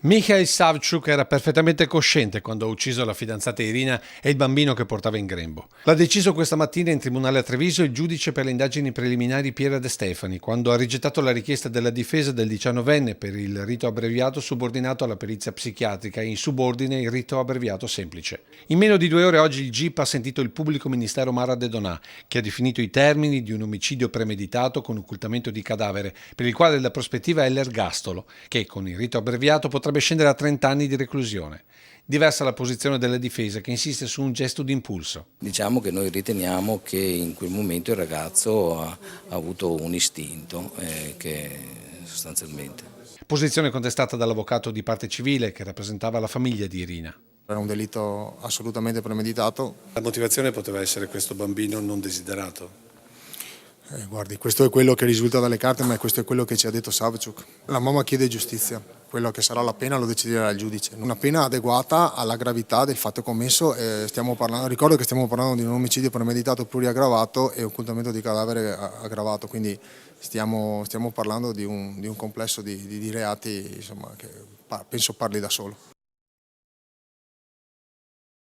Mikhail Savchuk era perfettamente cosciente quando ha ucciso la fidanzata Irina e il bambino che portava in grembo. L'ha deciso questa mattina in tribunale a Treviso il giudice per le indagini preliminari Piera De Stefani, quando ha rigettato la richiesta della difesa del 19enne per il rito abbreviato subordinato alla perizia psichiatrica e in subordine il rito abbreviato semplice. In meno di 2 ore oggi il GIP ha sentito il pubblico ministero Mara De Donà, che ha definito i termini di un omicidio premeditato con occultamento di cadavere, per il quale la prospettiva è l'ergastolo, che con il rito abbreviato potrebbe scendere a 30 anni di reclusione. Diversa la posizione della difesa, che insiste su un gesto d'impulso. Diciamo che noi riteniamo che in quel momento il ragazzo ha avuto un istinto che sostanzialmente. Posizione contestata dall'avvocato di parte civile che rappresentava la famiglia di Irina. Era un delitto assolutamente premeditato. La motivazione poteva essere questo bambino non desiderato. Guardi, questo è quello che risulta dalle carte, ma questo è quello che ci ha detto Savchuk. La mamma chiede giustizia, quello che sarà la pena lo deciderà il giudice. Una pena adeguata alla gravità del fatto commesso, ricordo che stiamo parlando di un omicidio premeditato pluriaggravato e occultamento di cadavere aggravato, quindi stiamo parlando di un complesso di reati, insomma, che penso parli da solo.